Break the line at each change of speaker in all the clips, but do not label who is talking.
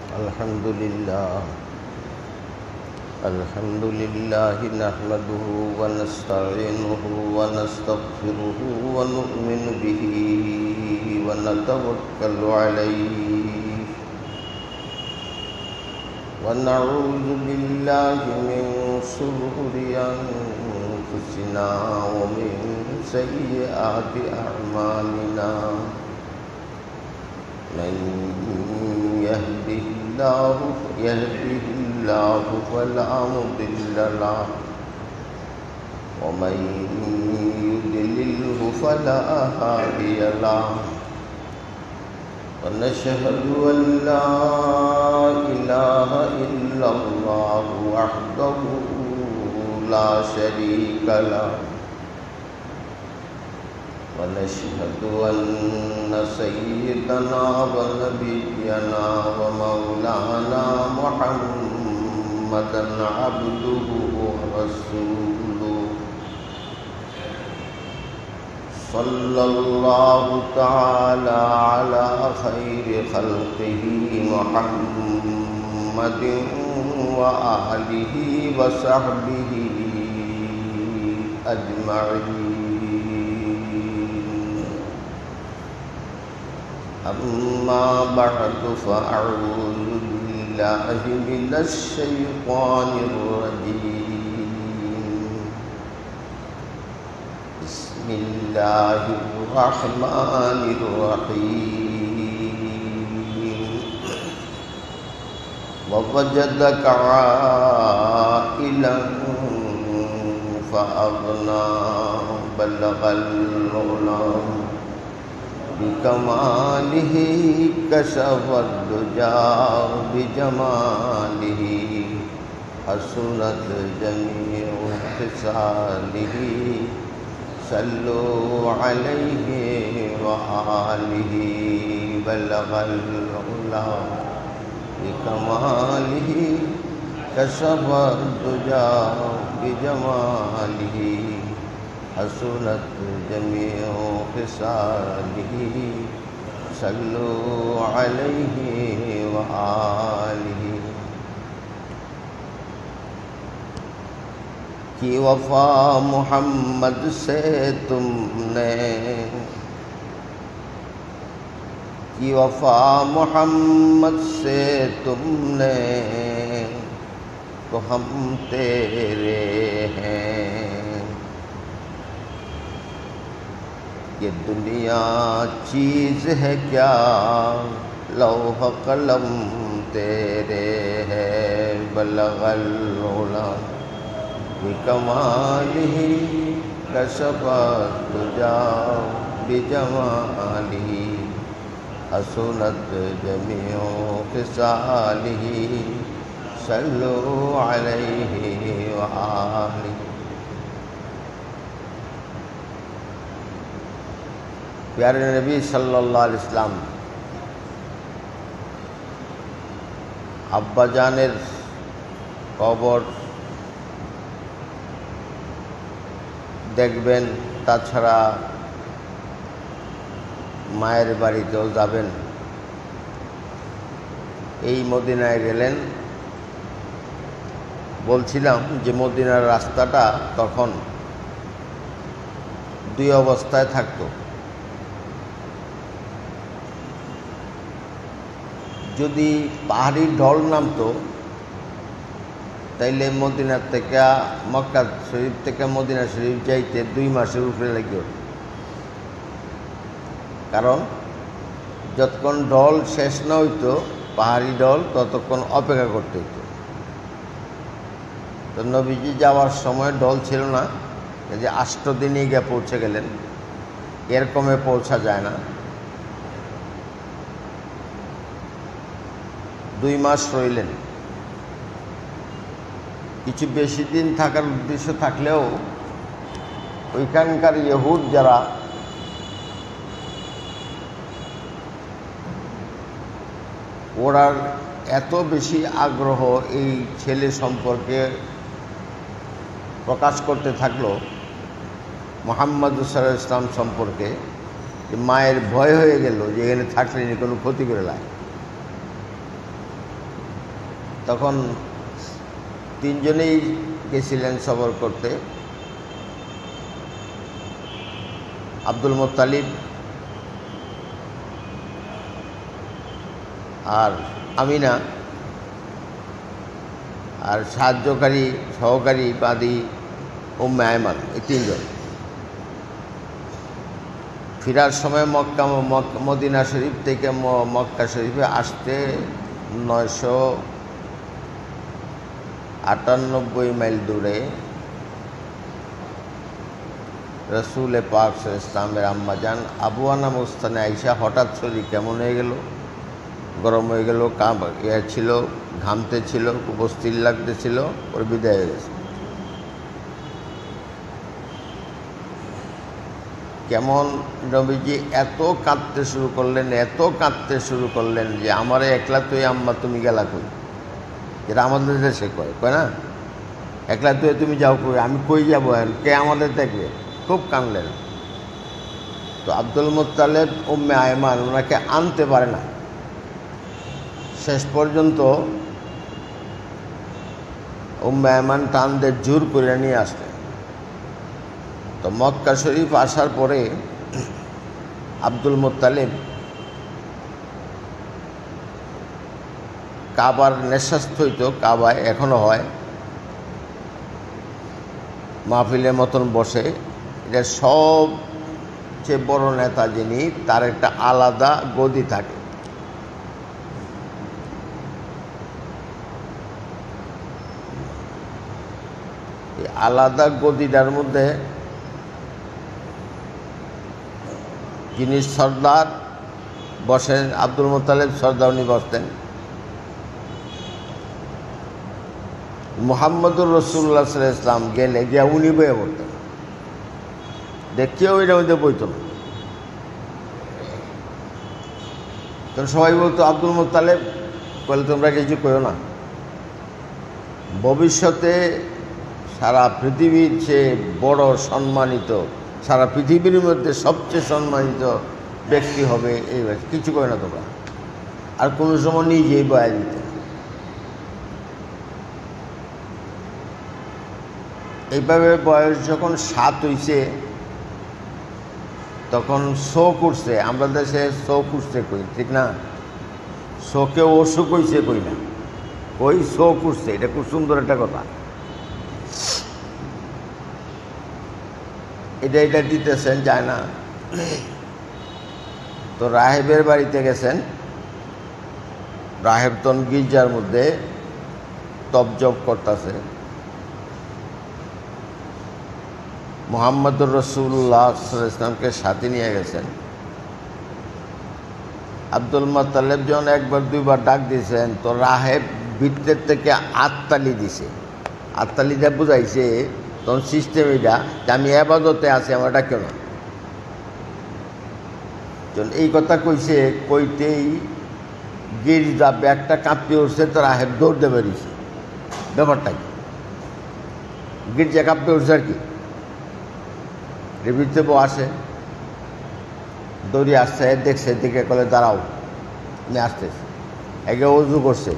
الحمد لله نحمده ونستعينه ونستغفره ونؤمن به ونتوكل عليه ونعوذ بالله من شرور أنفسنا ومن سيئات أعمالنا من يهده الله فلا مضل له ومن يضلله فلا هادي له ونشهد أن لا إله إلا الله وحده لا شريك له ونشهد أن سيدنا ونبينا ومولانا محمدا عبده ورسوله صلى الله تعالى على خير خلقه محمد وآله وصحبه أجمعين. أما بعد فأعوذ بالله من الشيطان الرجيم. بسم الله الرحمن الرحيم. ووجدك عائلا فأغنى بلغ العلا بكماله كشف الدجى بجماله حسنت جميع خصاله صلوا عليه وآله بلغ العلا بكماله كشف الدجى بجماله حسنت جميع خصاله صلوا عليه وآله. की वफा मोहम्मद से तुमने, की वफा मोहम्मद से तुमने, तो हम तेरे हैं. ये दुनिया चीज़ है क्या, लौह कलम तेरे है. बलगल उला बिकमालिही कशफत तुजा बिजमालिही हसनत जमीउ खिसालिही सल्लु अलैहि व आलिही. प्यारे नबी सल्लल्लाहु अलैहि वसल्लम আব্বাজানের কবর দেখবেন, তাছাড়া মায়ের বাড়িতেও যাবেন. এই মদিনায় গেলেন. বলছিলাম যে মদিনার রাস্তাটা তখন দুই অবস্থায় থাকতো. যদি পাহাড়ি ঢল নামতো তাইলে মদিনার থেকে মক্কা শরীফ থেকে মদিনা শরীফ যাইতে 2 মাসের উপরে লাগবে. কারণ যতক্ষণ ঢল শেষ না হইতো পাহাড়ি ঢল ততক্ষণ অপেক্ষা করতে হইতো. তো নবীজি যাওয়ার সময় ঢল ছিল না, যে 8 দিনই গিয়ে পৌঁছে গেলেন. এর কমে পৌঁছা যায় না. 2 মাস রইলেন. কিছু বেশি দিন থাকার উদ্দেশ্য থাকলেও ওইখানকার ইহুদ যারা ওরার এত বেশি আগ্রহ এই ছেলে সম্পর্কে প্রকাশ করতে থাকলো মুহাম্মদ সাল্লাল্লাহু আলাইহি ওয়াসাল্লাম সম্পর্কে, যে মায়ের ভয় হয়ে গেল যে এখানে থাকলে কোনো ক্ষতি করে লাগে। তখন তিনজনেই গেছিলেন সফর করতে, আব্দুল মুত্তালিব আর আমিনা আর সাহায্যকারী সহকারী বাদী উম্মে আয়মান, এই তিনজন। ফেরার সময় মদিনা শরীফ থেকে মক্কা শরীফে আসতে 998 মাইল দূরে রসুল পাক ইসলামের আম্মাজান আবু আনা মুস্তানে আইসা হঠাৎ শরীর কেমন হয়ে গেল, গরম হয়ে গেল, ছিল, ঘামতে ছিল, খুব অস্থির লাগতেছিল, ওর বিদায় হয়ে গেছে। কেমন নবীজি এত কাঁদতে শুরু করলেন যে আমারে একলা তুই আম্মা তুমি গেলা কই, যেটা আমাদের দেশে কয় না, একলা তুই তুমি যাও কই, আমি কই যাবো, কে আমাদের দেখবে, খুব কাঁদলেন। তো আব্দুল মুত্তালিব উম্মে আয়মান ওনাকে আনতে পারে না, শেষ পর্যন্ত উম্মে আয়মান টানদের জোর করে নিয়ে আসলেন। তো মক্কা শরীফ আসার পরে আব্দুল মুত্তালিব কাবার নেশাস্থ হইত, কাবায় এখনো হয়, মাহফিলের মতন বসে। এটা সবচেয়ে বড় নেতা যিনি, তার একটা আলাদা গদি থাকে। এই আলাদা গদিটার মধ্যে যিনি সর্দার বসেন, আব্দুল মুত্তালিব সর্দার, উনি বসতেন। মুহাম্মদুর রাসূলুল্লাহ সাল্লাল্লাহু আলাইহি ওয়াসাল্লাম গেলে গিয়া উনি বয়ে পড়তেন, দেখেও এটার মধ্যে বইত না। তখন সবাই বলতো আব্দুল মুত্তালিব, বলে তোমরা কিছু কইও না, ভবিষ্যতে সারা পৃথিবীর চেয়ে বড় সম্মানিত, সারা পৃথিবীর মধ্যে সবচেয়ে সম্মানিত ব্যক্তি হবে, এই কিছু করে না তোমরা। আর কোনো সময় নিজেই বয়া দিতে। এইভাবে বয়স যখন 7 হইছে তখন শোক উঠছে, আমরা দেশে শোক উঠছে কই, ঠিক না? শোকে অসুখ হইছে কই না, ওই শোক উঠছে, এটা খুব সুন্দর একটা কথা। এটা দিতেছেন যায় না। তো রাহেবের বাড়িতে গেছেন, রাহেব তন গির্জার মধ্যে তপজপ করতেছে। মুহাম্মদুর রাসূলুল্লাহ সাল্লাল্লাহু আলাইহি ওয়াসাল্লামকে সাথে নিয়ে গেছেন। আব্দুল মুত্তালিব যখন একবার দুইবার ডাক দিয়েছেন, তো রাহেব ভিতরের থেকে আত্মালি দিছে, আত্মালিটা বুঝাইছে তখন সিস্টেম এটা যে আমি ইবাদতে আছি, আমার এটা কেন। যখন এই কথা কইছে, কইতেই গির্জা ব্যাগটা কাঁপিয়ে উঠছে, তো রাহেব দৌড় দিয়ে বেরিয়েছে। ব্যাপারটা কি, গির্জা কাঁপিয়ে উঠছে আর কি। রিভিতে বউ আসে, দৌড়িয়ে আসছে, দেখছে, দেখে কলে দাঁড়াও, আমি আসতেছি। একে অজু করছে,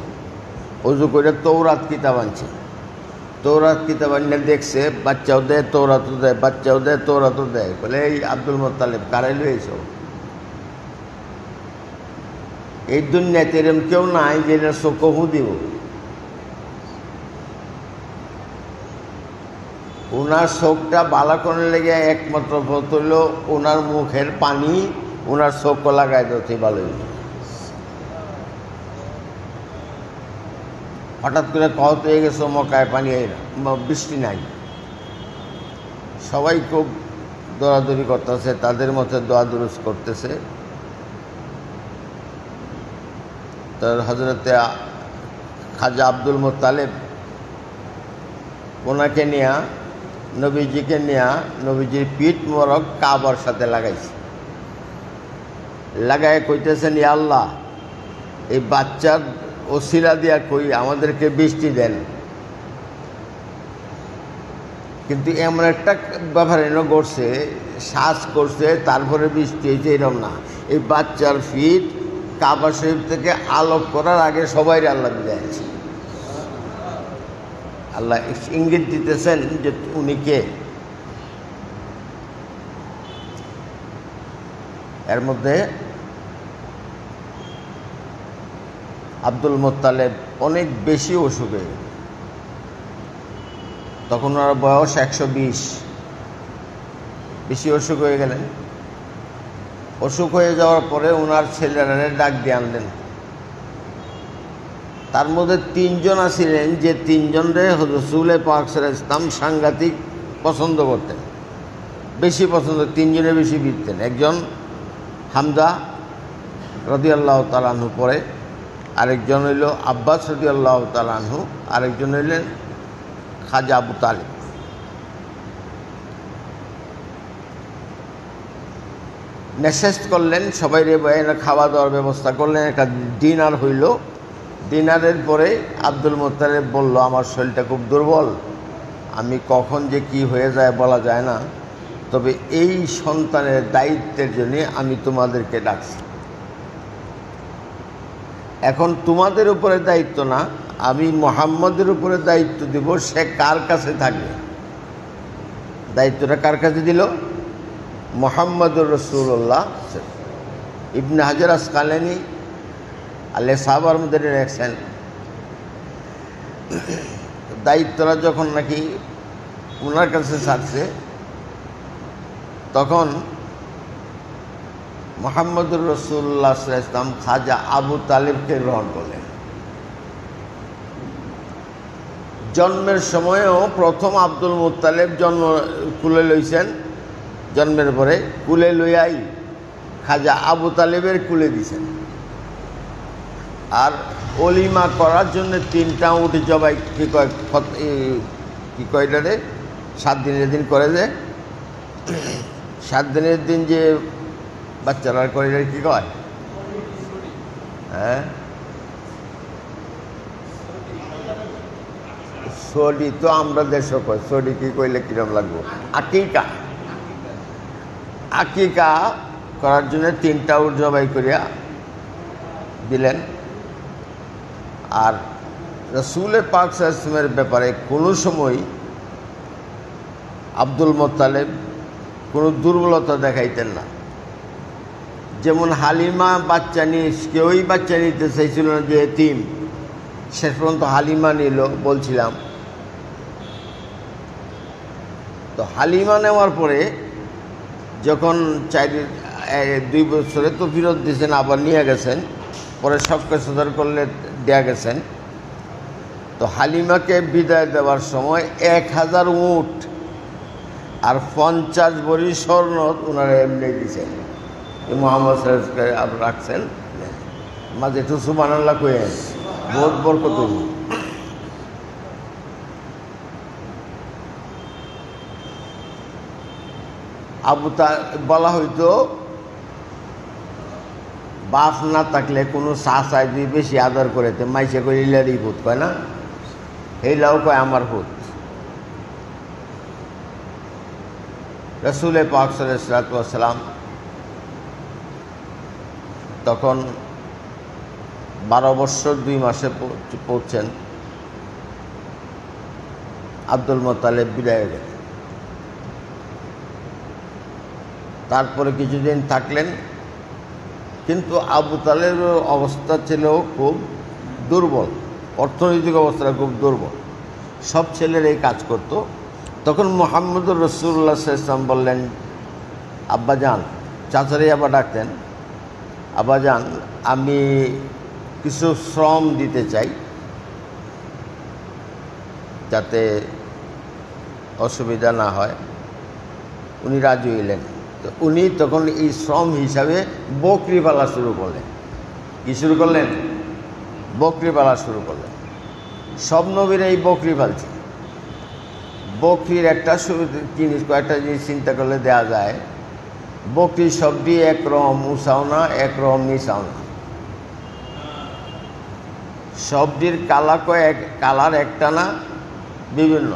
অজু করে তৌরাত কিতাব আনছে, তৌরাত কিতাব আনলে দেখছে বাচ্চাও দেয়, তৌরাতও দেয়, বাচ্চাও দেয়, তৌরাতও দেয়। বলে এই আব্দুল মুত্তালিব কারে লইছ? এই দুনিয়াতে এরম কেউ নাই যে এটা চোখও দিব। ওনার চোখটা বালাকনের লেগে একমাত্র পথ হইল ওনার মুখের পানি ওনার চোখ লাগাই দিতে ভালো। হঠাৎ করে কত হয়ে গেছে মক্কায় পানি, বৃষ্টি নাই, সবাই খুব দৌড়াদৌড়ি করতেছে, তাদের মধ্যে দোয়া দুরুস করতেছে। তো হযরতে খাজা আব্দুল মুত্তালিব ওনাকে নিয়ে, নবীজিকে নিয়ে, নবীজির পিঠ মোবারক কাবার সাথে লাগাইছে, লাগায় কইতেছেন, ইয়া আল্লাহ, এই বাচ্চার ওসিলা দিয়া কই আমাদেরকে বৃষ্টি দেন। কিন্তু এমন একটা ব্যাপার এনে করছে, শ্বাস করছে, তারপরে বৃষ্টি হয়েছে, এরকম না। এই বাচ্চার ফিট কাবা শরীফ থেকে আলোক করার আগে সবাই আল্লাহ বিদায় আছে। আল্লাহ ইঙ্গিত দিতেছেন যে উনি কে। এর মধ্যে আব্দুল মুত্তালিব অনেক বেশি অসুখ হয়ে গেল। তখন ওনার বয়স 120, বেশি অসুখ হয়ে গেলেন। অসুখ হয়ে যাওয়ার পরে ওনার ছেলেরা ডাক দিয়ে আনলেন। তার মধ্যে 3 জন ছিলেন যে 3 জনরে রাসূল পাক সাল্লাল্লাহু আলাইহি ওয়াসাল্লাম সাংঘাতিক পছন্দ করতেন, বেশি পছন্দ, 3 জনের বেশি বিরতেন। একজন হামজা রাদিয়াল্লাহু তাআলা আনহু, পরে আরেকজন হইল আব্বাস রাদিয়াল্লাহু তাআলা আনহু, আরেকজন হইলেন খাজা আবু তালিব। মেসেজ করলেন সবাই রে খাওয়া দাওয়ার ব্যবস্থা করলেন। একটা ডিনার হইল। ডিনারের পরে আব্দুল মুত্তালিব বলল, আমার শরীরটা খুব দুর্বল, আমি কখন যে কি হয়ে যায় বলা যায় না, তবে এই সন্তানের দায়িত্বের জন্য আমি তোমাদেরকে ডাকছি। এখন তোমাদের উপরে দায়িত্ব না, আমি মুহাম্মদের উপরে দায়িত্ব দিব, সে কার কাছে থাকবে। দায়িত্বটা কার কাছে দিল? মুহাম্মদুর রাসূলুল্লাহ। ইবনে হাজার আসকালানী আলে সাহাবার মধ্যে রেখেছেন, দায়িত্বটা যখন নাকি ওনার কাছে ছাড়ছে, তখন মুহাম্মদুর রাসূলুল্লাহ সাল্লাল্লাহু আলাইহি ওয়াসাল্লাম খাজা আবু তালিবকে গ্রহণ করলেন। জন্মের সময়ও প্রথম আব্দুল মুত্তালিব জন্ম কুলে লইছেন, জন্মের পরে কুলে লইয়াই খাজা আবু তালিবের কুলে দিছেন। আর অলিমা করার জন্য 3টা উঠে জবাই কি কয় রে 7 দিনের দিন করে, যে 7 দিনের দিন যে বাচ্চারা করে কি কয়, হ্যাঁ সডি, তো আমরা দেশও কয় সডি, কি কইলে কিরম লাগবো, আকিকা। আকিকা করার জন্য 3টা উট জবাই করিয়া দিলেন। আর রাসূল পাক সাল্লাল্লাহু আলাইহি ওয়াসাল্লামের ব্যাপারে কোনো সময় আব্দুল মুত্তালিব কোনো দুর্বলতা দেখাইতেন না। যেমন হালিমা বাচ্চা নিয়ে, কেউই বাচ্চা নিতে চাইছিল না, যে এতিম, শেষ পর্যন্ত হালিমা নিল বলছিলাম। তো হালিমা নেওয়ার পরে যখন 2 বছরে তো ফেরত দিয়েছেন, আবার নিয়ে গেছেন, পরে সবকে সদর করলে দেয়া গেছেন। তো হালিমাকে বিদায় দেওয়ার সময় 1000 উট আর 50 ভরি স্বর্ণ ওনারা এমনি দিয়েছেন। মুহাম্মদ সাল্লাল্লাহু আলাইহি ওয়াসাল্লাম রাখছেন, মাঝে একটু সুবহানাল্লাহ কইেন, বহুত বরকত হইব। বলা হইতো বাপ না থাকলে কোনো চাচাই যদি বেশি আদর করে মাইসে করে ইলারই ভূত কয় না, এইলাও কয় আমার ভূত। রাসূল পাক সাল্লাল্লাহু আলাইহি ওয়াসাল্লাম তখন 12 বছর 2 মাসে পৌঁছেন। আব্দুল মুত্তালিব বিদায় গেলেন। তারপরে কিছুদিন থাকলেন, কিন্তু আবু তালেবের অবস্থা ছিল খুব দুর্বল, অর্থনৈতিক অবস্থাটা খুব দুর্বল, সব ছেলেরাই কাজ করত। তখন মুহাম্মদুর রাসূলুল্লাহ সাল্লাল্লাহু আলাইহি ওয়াসাল্লাম বললেন, আব্বাজান, চাচারাই আবার ডাকতেন, আব্বাজান আমি কিছু শ্রম দিতে চাই, যাতে অসুবিধা না হয়। উনি রাজি হইলেন। তো উনি তখন এই শ্রম হিসাবে বকরি পালা শুরু করলেন। কি শুরু করলেন? বকরি পালা শুরু করলেন। সব নবীরা এই বকরি পালছে। বকরির একটা জিনিস, কয়েকটা জিনিস চিন্তা করলে দেওয়া যায়। বকরি সবটি একরকম উঁচাও না, একরকম নিচাও না, সবটির কালার একটা না, বিভিন্ন।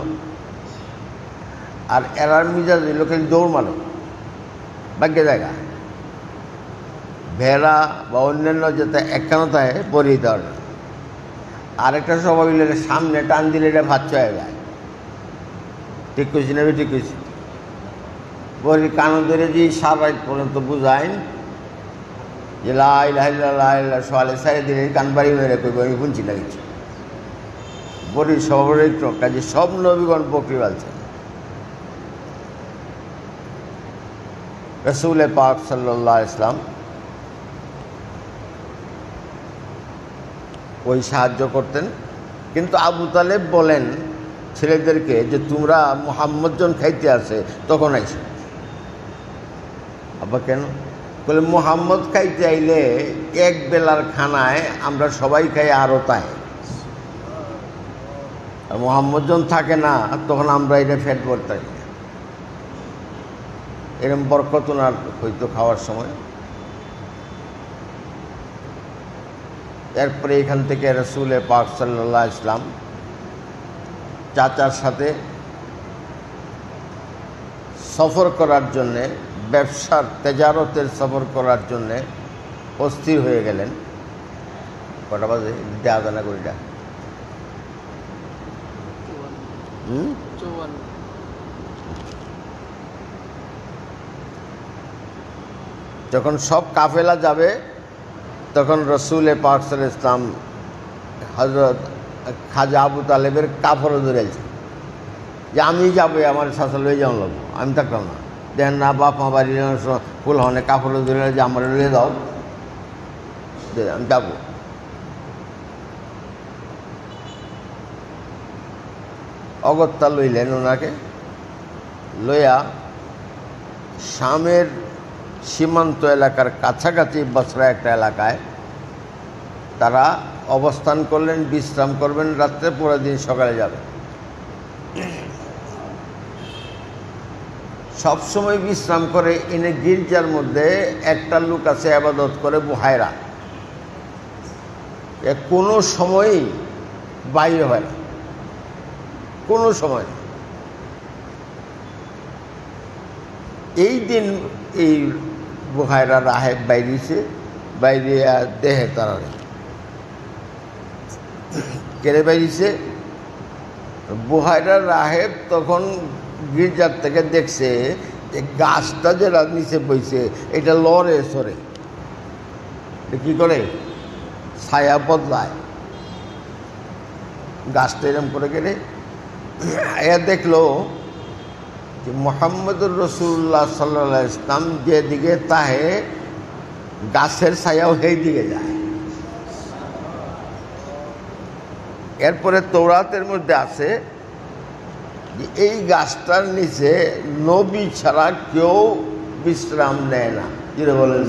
আর এরার মিজাজ লোকের দৌড় মারে ভাগ্যে জায়গা। ভেড়া বা অন্যান্য যাতে একখানা থাকে পরিয়ে দেওয়ার না। আরেকটা স্বভাব হইলে সামনে টান দিলে এটা ভাত হয়ে যায়। ঠিক কইছি না? ঠিক কইছি। বলি কানন ধরে যে সার রাত পর্যন্ত বুঝাইন যে লাই লাই সকালে সাইড দিলে কান বাড়ি মেরে কইব আমি শুনছি না কিছু। বলি সবারই কাজে সব নবীগণ বকরি বালছে। রসুল পাক সাল্লাল্লাহু আলাইহি ওয়াসাল্লাম ওই সাহায্য করতেন। কিন্তু আবু তালেব বলেন ছেলেদেরকে যে তোমরা মুহাম্মদ জন খাইতে আসে তখন আইসো। আবার কেন? বলে মুহাম্মদ খাইতে আইলে এক বেলার খানায় আমরা সবাই খাই আরতায়, আর মুহাম্মদ জন থাকে না তখন আমরা এটা ফেট করতে এরকম বরকত ওনার হইতো খাওয়ার সময়। এরপরে এখান থেকে রসুল পাক সাল্লাল্লাহু আলাইহি ওয়াসাল্লাম চাচার সাথে সফর করার জন্যে, ব্যবসার তেজারতের সফর করার জন্যে অস্থির হয়ে গেলেন। কটা বাজে? দেওয়া জানা করিটা যখন সব কাফেলা যাবে তখন রসুল পাক সাল্লাল্লাহু আলাইহি ওয়াসাল্লাম হযরত খাজা আবু তালেবের কাপড় ধরেছে যে আমি যাবো, আমার শাসা লয়ে যাওয়া লাগবো, আমি থাকলাম না। দেখেন না বাপ মা বাড়ি ফুল হনে কাপড় ধরে যে আমার লয়ে দাও, আমি যাবো। অগত্যা লইলেন ওনাকে, লইয়া শামের সীমান্ত এলাকার কাছাকাছি বসরা একটা এলাকায় তারা অবস্থান করলেন, বিশ্রাম করবেন রাত্রে, পরের দিন সকালে যাবে। সবসময় বিশ্রাম করে। এনে গির্জার মধ্যে একটা লোক আছে ইবাদত করে, বুহায়রা, কোনো সময়ই বাইরে হয় না, কোনো সময়। এই দিন এই বুহায়রা রাহেব বাইরেছে, বাইরে দেহে তারা কেড়ে বাইরেছে। বুহায়রা রাহেব তখন গির্জার থেকে দেখছে যে গাছটা যেটা নিচে বইছে এটা লড়ে সরে, কি করে ছায়া বদলায়, গাছটা এরকম করে গেলে এ দেখলো যে মুহাম্মদুর রাসূলুল্লাহ সাল্লাল্লাহু আলাইহি ওয়াসাল্লাম যেদিকে তাহে গাছের ছায়াও সেই দিকে যায়। এরপরে তৌরাতের মধ্যে আছে যে এই গাছটার নিচে নবী ছাড়া কেউ বিশ্রাম নেয় না। যেটা বলেন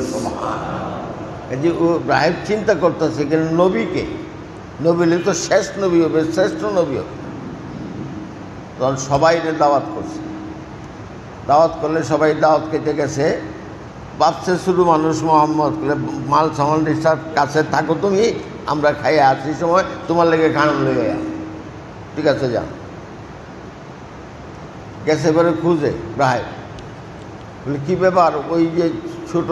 যে ও রাহেব চিন্তা করতেছে কেন নবীকে, নবী তো শেষ নবী হবে, শ্রেষ্ঠ নবী হবে। তখন সবাই দাওয়াত করছে, দাওয়াত করলে সবাই দাওয়াত খেতে গেছে। ভাবছে শুধু মানুষ মোহাম্মদ মাল সামান রিসার কাছে থাকো তুমি, আমরা খাইয়ে আসি সময় তোমার লেগে খান লেগে, ঠিক আছে যান। গেছে করে খুঁজে রাহেব, বলে কী ব্যাপার, ওই যে ছোট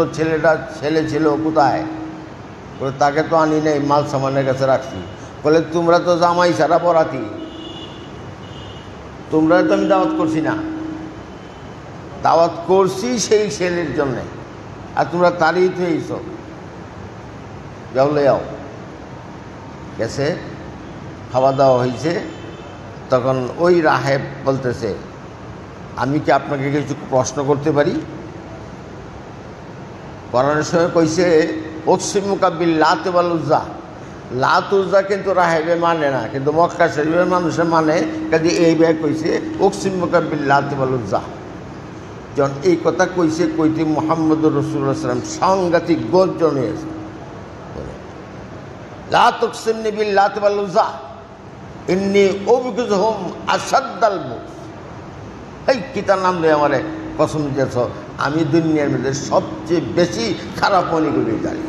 ছেলে ছিল কোথায়? বলে তাকে তো আনি নেই, মাল সামানের কাছে রাখছি। বলে তোমরা তো জামাই ছাড়া বরাতি, তোমরা তো আমি দাওয়াত করছি না, দাওয়াত করছি সেই ছেলের জন্যে, আর তোমরা তারই তো এইসব যাও লে যাও। গেছে, খাওয়া দাওয়া হয়েছে। তখন ওই রাহেব বলতেছে আমি কি আপনাকে কিছু প্রশ্ন করতে পারি? করানোর সময় কইছে ওকসিমুকা বিল লাত ওয়াল উজ্জা। লাত উজ্জা কিন্তু রাহেবে মানে না, কিন্তু মক্কা শরীফের মানুষের মানে, কাজে এই ভাবে কইছে ওকসিমুকা বিল লাত ওয়াল উজ্জা। যখন এই কথা কইছে কইতে মুহাম্মদুর রাসূলুল্লাহ সাল্লাল্লাহু আলাইহি ওয়াসাল্লাম সাংঘাতিক গর্জন হয়েছে, লা তুকসিমনি বিল লাত ওয়াল উজ্জা ইন্নী উবগিযুহুম আসাদ্দাল বুগজ। এই কিতার নাম দিয়ে আমারে কসম দিয়েছ, আমি দুনিয়ার মধ্যে সবচেয়ে বেশি খারাপ মনে করি জানি।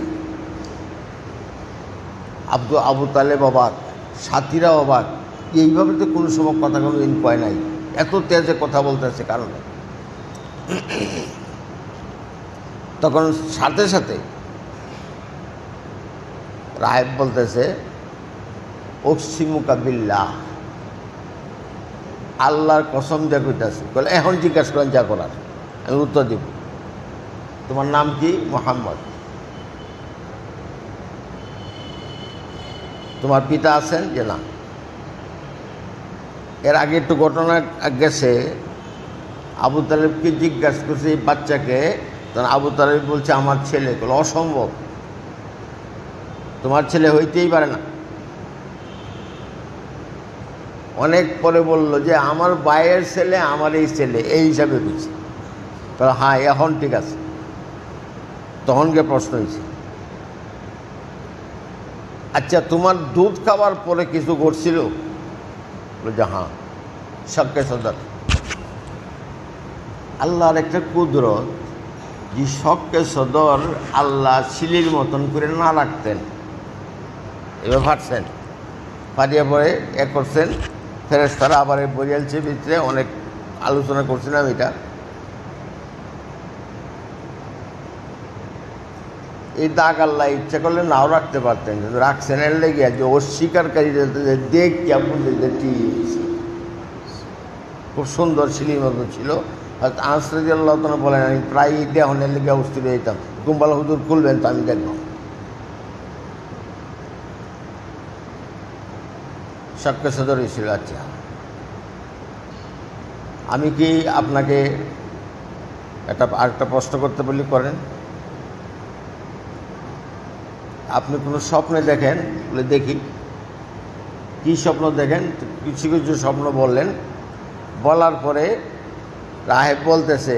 আবু তালেব অবাক, সাথীরা অবাক, এইভাবে তো কোনো সময় কথা কোনো দিন কয় নাই, এত তেজে কথা বলতেছে কারণে। তখন সাথে সাথে রাহেব বলতেছে উকসিমুকা বিল্লাহ, আল্লাহর কসম যা কইতাছি। বলে এখন জিজ্ঞাসা করেন যা করার, আমি উত্তর দিব। তোমার নাম কি? মুহাম্মদ। তোমার পিতা আছেন? যে না। এর আগে একটু ঘটনা গেছে, আবু তালেবকে জিজ্ঞাসা করছে এই বাচ্চাকে, তখন আবু তালেব বলছে আমার ছেলে। বলে অসম্ভব, তোমার ছেলে হইতেই পারে না। অনেক পরে বলল যে আমার ভাইয়ের ছেলে, আমার এই ছেলে, এই হিসাবে বুঝছি। তাহলে হ্যাঁ এখন ঠিক আছে। তখনকে প্রশ্ন হয়েছে, আচ্ছা তোমার দুধ খাওয়ার পরে কিছু ঘটছিল? যে হ্যাঁ। শক্কে সদর আল্লাহর একটা কুদরত, যে শক্কে সদর আল্লাহ শিলির মতন করে না রাখতেন, এবার ভাবছেন পারিয়া পরে এ করছেন ফেরেশতারা আবার বরিয়ালছে ভিতরে, অনেক আলোচনা করছিলাম এটা। এই দাগ আল্লাহ ইচ্ছা করলে নাও রাখতে পারতেন, কিন্তু রাখছেন এর লেগে যে অস্বীকারীদের দেখ কেমন খুব সুন্দর শিলির মতো ছিল। আর আনসারি আল্লাহ তাআলা বলেন আমি প্রায় দেহনের লেগে অস্থির হয়ে যেতাম, কুম্বাল হুজুর খুলবেন তো আমি দেখব। শক্কে সদর ছিল। আচ্ছা আমি কি আপনাকে আরেকটা প্রশ্ন করতে বলি, করেন? আপনি কোনো স্বপ্নে দেখেন? বলে দেখি। কি স্বপ্ন দেখেন? কিছু কিছু স্বপ্ন বললেন। বলার পরে রাহেব বলতেছে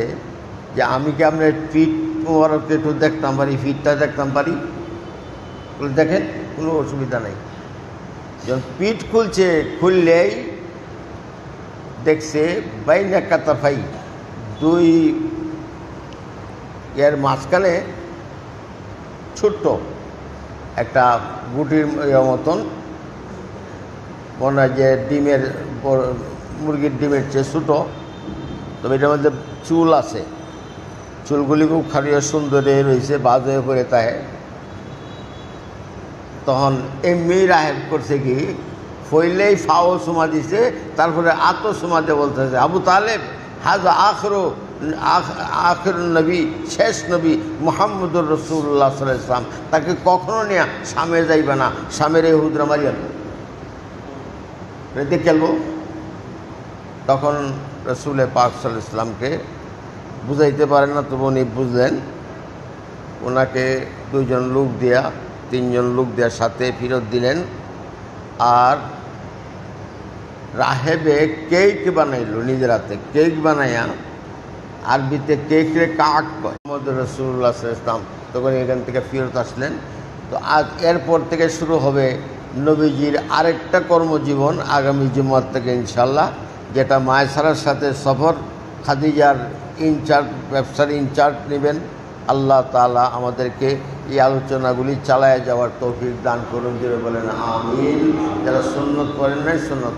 যে আমি কি আপনার ফিট মোবারককে একটু দেখতাম পারি, ফিটটা দেখতাম পারি? বলে দেখেন, কোনো অসুবিধা নেই। যখন পিঠ খুলছে, খুললেই দেখছে বাইনা কাতাফাই, দুই এর মাঝখানে ছোট্ট একটা গুটির মতন, মনে হয় যে ডিমের, মুরগির ডিমের চেয়ে ছোটো, তবে এটার মধ্যে চুল আছে। চুলগুলি খুব খারিয়া সুন্দর রয়েছে, বাজ হয়ে পড়ে তাই। তখন এমনি রাহেব করছে কি, ফইলেই ফাও সুমা দিছে, তারপরে সুমা দিয়ে বলতেছে আবু তালেব হাজা আখির নবী, শেষ নবী মুহাম্মদুর রাসূলুল্লাহ সাল্লাল্লাহু আলাইহি ওয়াসাল্লাম, তাকে কখনো নিয়ে সামনে যাইবে না, সামের এই হুদরা মারিয়া রেতে খেলবো। তখন রসুল পাক সাল্লাল্লাহু আলাইহি ওয়াসাল্লামকে বুঝাইতে পারেন না, তবু উনি বুঝলেন। ওনাকে দুইজন লোক দিয়া, তিনজন লোক দেওয়ার সাথে ফেরত দিলেন। আর রাহেবে কেক বানাইল, নিজের হাতে কেক বানাইয়া, আরবিতে কেক রে কাক কয়, মুহাম্মদ রাসূলুল্লাহ সাল্লাল্লাহু আলাইহি ওয়াসাল্লাম তখন এখান থেকে ফেরত আসলেন। তো আজ এরপর থেকে শুরু হবে নবীজির আরেকটা কর্মজীবন আগামী জুমার থেকে ইনশাল্লাহ, যেটা মায়েসারার সাথে সফর। খাদিজার ইনচার্জ, ব্যবসার ইনচার্জ নেবেন। আল্লাহ তাআলা আমাদেরকে এই আলোচনাগুলি চালায় যাওয়ার তৌফিক দান করুন। যারা বলেন আমিন। যারা সুন্নত করেন নাই, সুন্নত